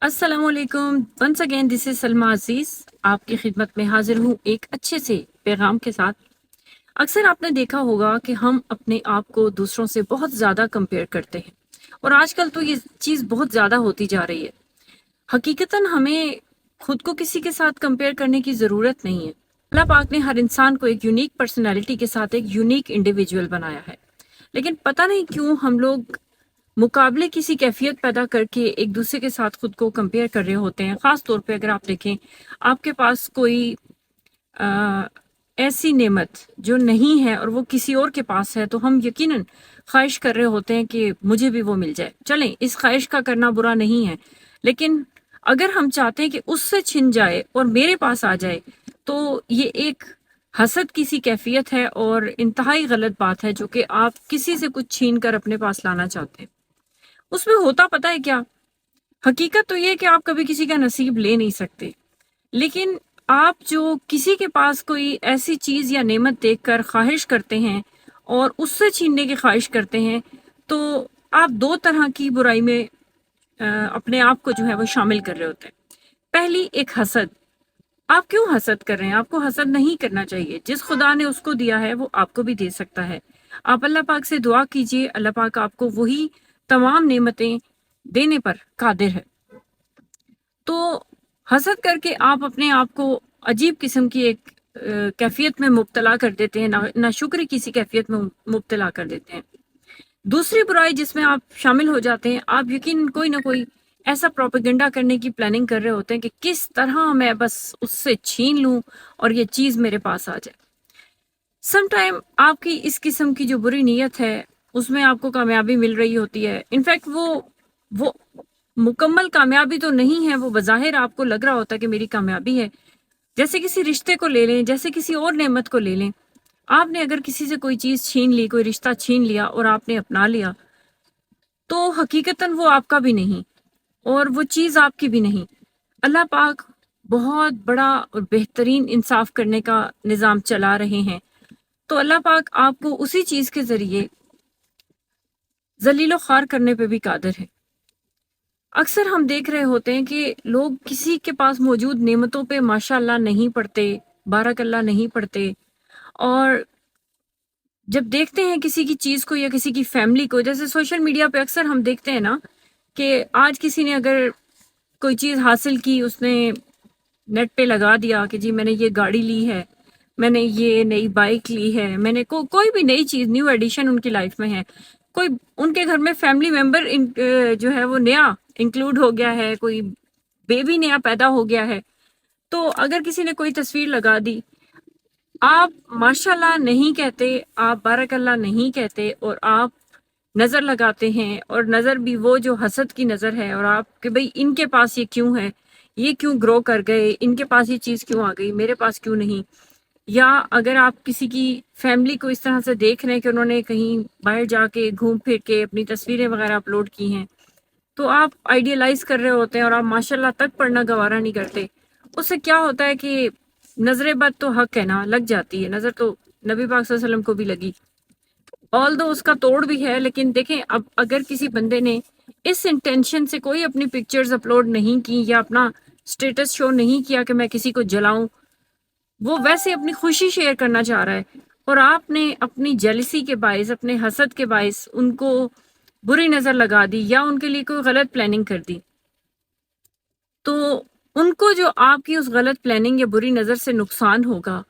السلام علیکم once again this از سلما عزیز آپ کی خدمت میں حاضر ہوں ایک اچھے سے پیغام کے ساتھ۔ اکثر آپ نے دیکھا ہوگا کہ ہم اپنے آپ کو دوسروں سے بہت زیادہ کمپیئر کرتے ہیں، اور آج کل تو یہ چیز بہت زیادہ ہوتی جا رہی ہے۔ حقیقتاً ہمیں خود کو کسی کے ساتھ کمپیئر کرنے کی ضرورت نہیں ہے۔ اللہ پاک نے ہر انسان کو ایک یونیک پرسنالٹی کے ساتھ ایک یونیک انڈیویجول بنایا ہے، لیکن پتہ نہیں کیوں ہم لوگ مقابلے کسی کیفیت پیدا کر کے ایک دوسرے کے ساتھ خود کو کمپیئر کر رہے ہوتے ہیں۔ خاص طور پہ اگر آپ دیکھیں آپ کے پاس کوئی ایسی نعمت جو نہیں ہے اور وہ کسی اور کے پاس ہے، تو ہم یقیناً خواہش کر رہے ہوتے ہیں کہ مجھے بھی وہ مل جائے۔ چلیں، اس خواہش کا کرنا برا نہیں ہے، لیکن اگر ہم چاہتے ہیں کہ اس سے چھن جائے اور میرے پاس آ جائے، تو یہ ایک حسد کی سی کیفیت ہے اور انتہائی غلط بات ہے، جو کہ آپ کسی سے کچھ چھین کر اپنے پاس لانا چاہتے ہیں۔ اس میں ہوتا پتہ ہے کیا؟ حقیقت تو یہ کہ آپ کبھی کسی کا نصیب لے نہیں سکتے، لیکن آپ جو کسی کے پاس کوئی ایسی چیز یا نعمت دیکھ کر خواہش کرتے ہیں اور اس سے چھیننے کی خواہش کرتے ہیں، تو آپ دو طرح کی برائی میں اپنے آپ کو جو ہے وہ شامل کر رہے ہوتے ہیں۔ پہلی، ایک حسد۔ آپ کیوں حسد کر رہے ہیں؟ آپ کو حسد نہیں کرنا چاہیے۔ جس خدا نے اس کو دیا ہے وہ آپ کو بھی دے سکتا ہے۔ آپ اللہ پاک سے دعا کیجئے، اللہ پاک آپ کو وہی تمام نعمتیں دینے پر قادر ہے۔ تو حسد کر کے آپ اپنے آپ کو عجیب قسم کی ایک کیفیت میں مبتلا کر دیتے ہیں، ناشکری کسی کیفیت میں مبتلا کر دیتے ہیں۔ دوسری برائی جس میں آپ شامل ہو جاتے ہیں، آپ یقیناً کوئی نہ کوئی ایسا پروپیگنڈا کرنے کی پلاننگ کر رہے ہوتے ہیں کہ کس طرح میں بس اس سے چھین لوں اور یہ چیز میرے پاس آ جائے۔ سم ٹائم آپ کی اس قسم کی جو بری نیت ہے، اس میں آپ کو کامیابی مل رہی ہوتی ہے۔ انفیکٹ وہ مکمل کامیابی تو نہیں ہے، وہ بظاہر آپ کو لگ رہا ہوتا ہے کہ میری کامیابی ہے۔ جیسے کسی رشتے کو لے لیں، جیسے کسی اور نعمت کو لے لیں۔ آپ نے اگر کسی سے کوئی چیز چھین لی، کوئی رشتہ چھین لیا اور آپ نے اپنا لیا، تو حقیقتاً وہ آپ کا بھی نہیں اور وہ چیز آپ کی بھی نہیں۔ اللہ پاک بہت بڑا اور بہترین انصاف کرنے کا نظام چلا رہے ہیں، تو اللہ پاک آپ کو اسی چیز کے ذریعے ذلیل و خوار کرنے پہ بھی قادر ہے۔ اکثر ہم دیکھ رہے ہوتے ہیں کہ لوگ کسی کے پاس موجود نعمتوں پہ ماشاءاللہ نہیں پڑھتے، بارک اللہ نہیں پڑھتے، اور جب دیکھتے ہیں کسی کی چیز کو یا کسی کی فیملی کو، جیسے سوشل میڈیا پہ اکثر ہم دیکھتے ہیں نا کہ آج کسی نے اگر کوئی چیز حاصل کی، اس نے نیٹ پہ لگا دیا کہ جی میں نے یہ گاڑی لی ہے، میں نے یہ نئی بائک لی ہے، میں نے کوئی بھی نئی چیز، نیو ایڈیشن ان کی لائف میں ہے، کوئی ان کے گھر میں فیملی ممبر جو ہے وہ نیا انکلوڈ ہو گیا ہے، کوئی بیبی نیا پیدا ہو گیا ہے، تو اگر کسی نے کوئی تصویر لگا دی، آپ ماشاءاللہ نہیں کہتے، آپ بارک اللہ نہیں کہتے، اور آپ نظر لگاتے ہیں، اور نظر بھی وہ جو حسد کی نظر ہے، اور آپ کہ بھئی ان کے پاس یہ کیوں ہے، یہ کیوں گرو کر گئے، ان کے پاس یہ چیز کیوں آ گئی، میرے پاس کیوں نہیں۔ یا اگر آپ کسی کی فیملی کو اس طرح سے دیکھ رہے ہیں کہ انہوں نے کہیں باہر جا کے گھوم پھر کے اپنی تصویریں وغیرہ اپلوڈ کی ہیں، تو آپ آئیڈیلائز کر رہے ہوتے ہیں اور آپ ماشاءاللہ تک پڑھنا گوارا نہیں کرتے۔ اس سے کیا ہوتا ہے کہ نظر بد تو حق ہے نا، لگ جاتی ہے نظر، تو نبی پاک صلی اللہ علیہ وسلم کو بھی لگی، آل دو اس کا توڑ بھی ہے۔ لیکن دیکھیں، اب اگر کسی بندے نے اس انٹینشن سے کوئی اپنی پکچرز اپلوڈ نہیں کی یا اپنا سٹیٹس شو نہیں کیا کہ میں کسی کو جلاؤں، وہ ویسے اپنی خوشی شیئر کرنا چاہ رہا ہے، اور آپ نے اپنی جیلسی کے باعث، اپنے حسد کے باعث ان کو بری نظر لگا دی یا ان کے لیے کوئی غلط پلاننگ کر دی، تو ان کو جو آپ کی اس غلط پلاننگ یا بری نظر سے نقصان ہوگا،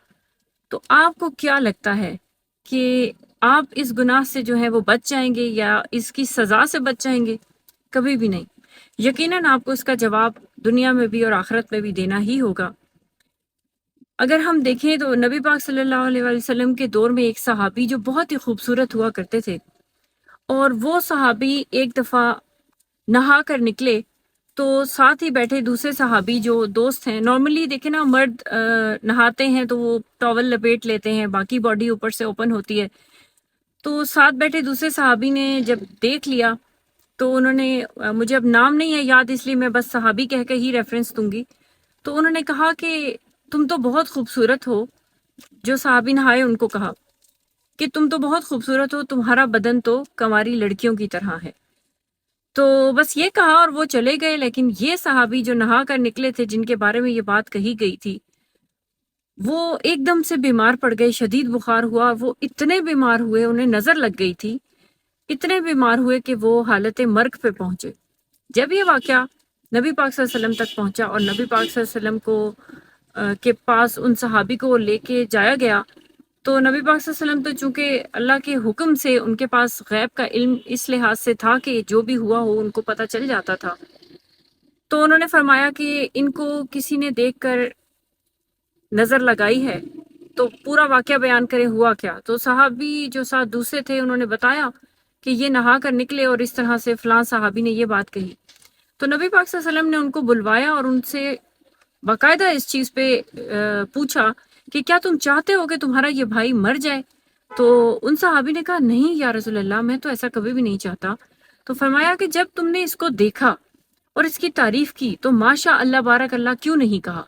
تو آپ کو کیا لگتا ہے کہ آپ اس گناہ سے جو ہے وہ بچ جائیں گے یا اس کی سزا سے بچ جائیں گے؟ کبھی بھی نہیں۔ یقیناً آپ کو اس کا جواب دنیا میں بھی اور آخرت میں بھی دینا ہی ہوگا۔ اگر ہم دیکھیں تو نبی پاک صلی اللہ علیہ وآلہ وسلم کے دور میں ایک صحابی جو بہت ہی خوبصورت ہوا کرتے تھے، اور وہ صحابی ایک دفعہ نہا کر نکلے، تو ساتھ ہی بیٹھے دوسرے صحابی جو دوست ہیں، نارملی دیکھیں نا، مرد نہاتے ہیں تو وہ ٹاول لپیٹ لیتے ہیں، باقی باڈی اوپر سے اوپن ہوتی ہے، تو ساتھ بیٹھے دوسرے صحابی نے جب دیکھ لیا، تو انہوں نے مجھے اب نام نہیں ہے یاد، اس لیے میں بس صحابی کہہ کے ہی ریفرنس دوں گی، تو انہوں نے کہا کہ تم تو بہت خوبصورت ہو۔ جو صحابی نہائے ان کو کہا کہ تم تو بہت خوبصورت ہو، تمہارا بدن تو کنواری لڑکیوں کی طرح ہے۔ تو بس یہ کہا اور وہ چلے گئے. لیکن یہ صحابی جو نہا کر نکلے تھے، جن کے بارے میں یہ بات کہی گئی تھی، وہ ایک دم سے بیمار پڑ گئے، شدید بخار ہوا. وہ اتنے بیمار ہوئے، انہیں نظر لگ گئی تھی، اتنے بیمار ہوئے کہ وہ حالت مرگ پہ پہنچے. جب یہ واقعہ نبی پاک صلی اللہ علیہ وسلم تک پہنچا اور نبی پاک صلی اللہ علیہ وسلم کو کے پاس ان صحابی کو لے کے جایا گیا، تو نبی پاک صلی اللہ علیہ وسلم تو چونکہ اللہ کے حکم سے ان کے پاس غیب کا علم اس لحاظ سے تھا کہ جو بھی ہوا ہو ان کو پتہ چل جاتا تھا. تو انہوں نے فرمایا کہ ان کو کسی نے دیکھ کر نظر لگائی ہے، تو پورا واقعہ بیان کرے ہوا کیا. تو صحابی جو ساتھ دوسرے تھے انہوں نے بتایا کہ یہ نہا کر نکلے اور اس طرح سے فلاں صحابی نے یہ بات کہی. تو نبی پاک صلی اللہ علیہ وسلم نے ان کو بلوایا اور ان سے باقاعدہ اس چیز پہ پوچھا کہ کیا تم چاہتے ہو کہ تمہارا یہ بھائی مر جائے؟ تو ان صحابی نے کہا نہیں یا رسول اللہ، میں تو ایسا کبھی بھی نہیں چاہتا. تو فرمایا کہ جب تم نے اس کو دیکھا اور اس کی تعریف کی تو ماشاء اللہ بارک اللہ کیوں نہیں کہا؟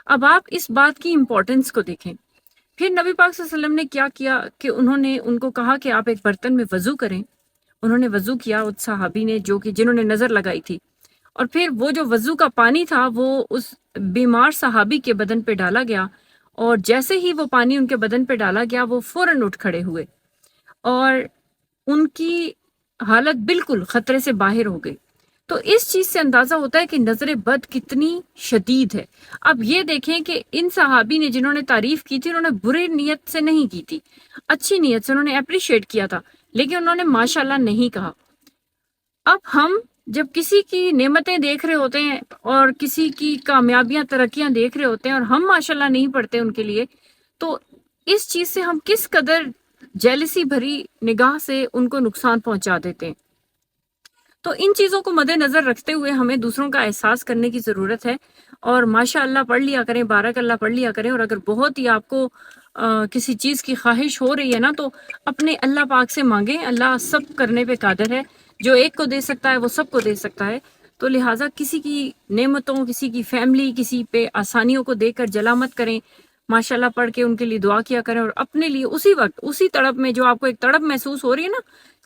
اب آپ اس بات کی امپورٹنس کو دیکھیں. پھر نبی پاک صلی اللہ علیہ وسلم نے کیا کیا کہ انہوں نے ان کو کہا کہ آپ ایک برتن میں وضو کریں. انہوں نے وضو کیا اس صحابی نے جنہوں نے نظر لگائی تھی، اور پھر وہ جو وضو کا پانی تھا وہ اس بیمار صحابی کے بدن پہ ڈالا گیا، اور جیسے ہی وہ پانی ان کے بدن پہ ڈالا گیا وہ فوراً اٹھ کھڑے ہوئے اور ان کی حالت بالکل خطرے سے باہر ہو گئی. تو اس چیز سے اندازہ ہوتا ہے کہ نظر بد کتنی شدید ہے. اب یہ دیکھیں کہ ان صحابی نے جنہوں نے تعریف کی تھی انہوں نے بری نیت سے نہیں کی تھی، اچھی نیت سے انہوں نے اپریشیٹ کیا تھا، لیکن انہوں نے ماشاءاللہ نہیں کہا. اب ہم جب کسی کی نعمتیں دیکھ رہے ہوتے ہیں اور کسی کی کامیابیاں ترقیاں دیکھ رہے ہوتے ہیں اور ہم ماشاءاللہ نہیں پڑھتے ان کے لیے، تو اس چیز سے ہم کس قدر جیلسی بھری نگاہ سے ان کو نقصان پہنچا دیتے ہیں. تو ان چیزوں کو مد نظر رکھتے ہوئے ہمیں دوسروں کا احساس کرنے کی ضرورت ہے، اور ماشاء اللہ پڑھ لیا کریں، بارک اللہ پڑھ لیا کریں. اور اگر بہت ہی آپ کو کسی چیز کی خواہش ہو رہی ہے نا، تو اپنے اللہ پاک سے مانگیں. اللہ سب کرنے پہ قادر ہے، جو ایک کو دے سکتا ہے وہ سب کو دے سکتا ہے. تو لہٰذا کسی کی نعمتوں، کسی کی فیملی، کسی پہ آسانیوں کو دیکھ کر جلا مت کریں. ماشاءاللہ پڑھ کے ان کے لیے دعا کیا کریں، اور اپنے لیے اسی وقت اسی تڑپ میں جو آپ کو ایک تڑپ محسوس ہو رہی ہے نا،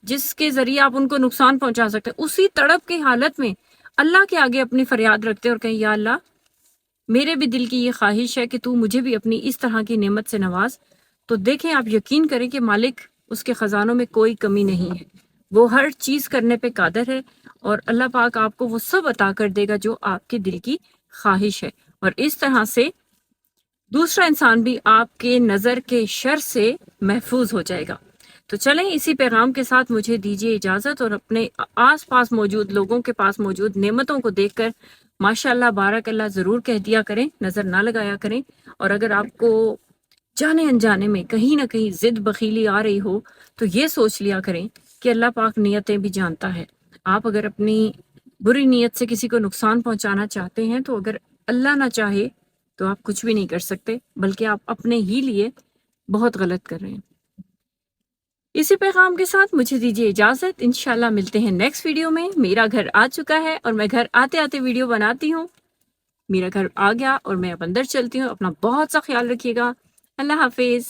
جس کے ذریعے آپ ان کو نقصان پہنچا سکتے ہیں، اسی تڑپ کی حالت میں اللہ کے آگے اپنی فریاد رکھتے اور کہیں یا اللہ میرے بھی دل کی یہ خواہش ہے کہ تو مجھے بھی اپنی اس طرح کی نعمت سے نواز. تو دیکھیں آپ یقین کریں کہ مالک اس کے خزانوں میں کوئی کمی نہیں ہے، وہ ہر چیز کرنے پہ قادر ہے، اور اللہ پاک آپ کو وہ سب عطا کر دے گا جو آپ کے دل کی خواہش ہے. اور اس طرح سے دوسرا انسان بھی آپ کے نظر کے شر سے محفوظ ہو جائے گا. تو چلیں اسی پیغام کے ساتھ مجھے دیجیے اجازت، اور اپنے آس پاس موجود لوگوں کے پاس موجود نعمتوں کو دیکھ کر ماشاءاللہ بارک اللہ ضرور کہہ دیا کریں، نظر نہ لگایا کریں. اور اگر آپ کو جانے انجانے میں کہیں نہ کہیں ضد بخیلی آ رہی ہو تو یہ سوچ لیا کریں کہ اللہ پاک نیتیں بھی جانتا ہے. آپ اگر اپنی بری نیت سے کسی کو نقصان پہنچانا چاہتے ہیں تو اگر اللہ نہ چاہے تو آپ کچھ بھی نہیں کر سکتے، بلکہ آپ اپنے ہی لیے بہت غلط کر رہے ہیں. اسی پیغام کے ساتھ مجھے دیجیے اجازت، انشاءاللہ ملتے ہیں نیکسٹ ویڈیو میں. میرا گھر آ چکا ہے اور میں گھر آتے آتے ویڈیو بناتی ہوں. میرا گھر آ گیا اور میں اب اندر چلتی ہوں. اپنا بہت سا خیال رکھیے گا. اللہ حافظ.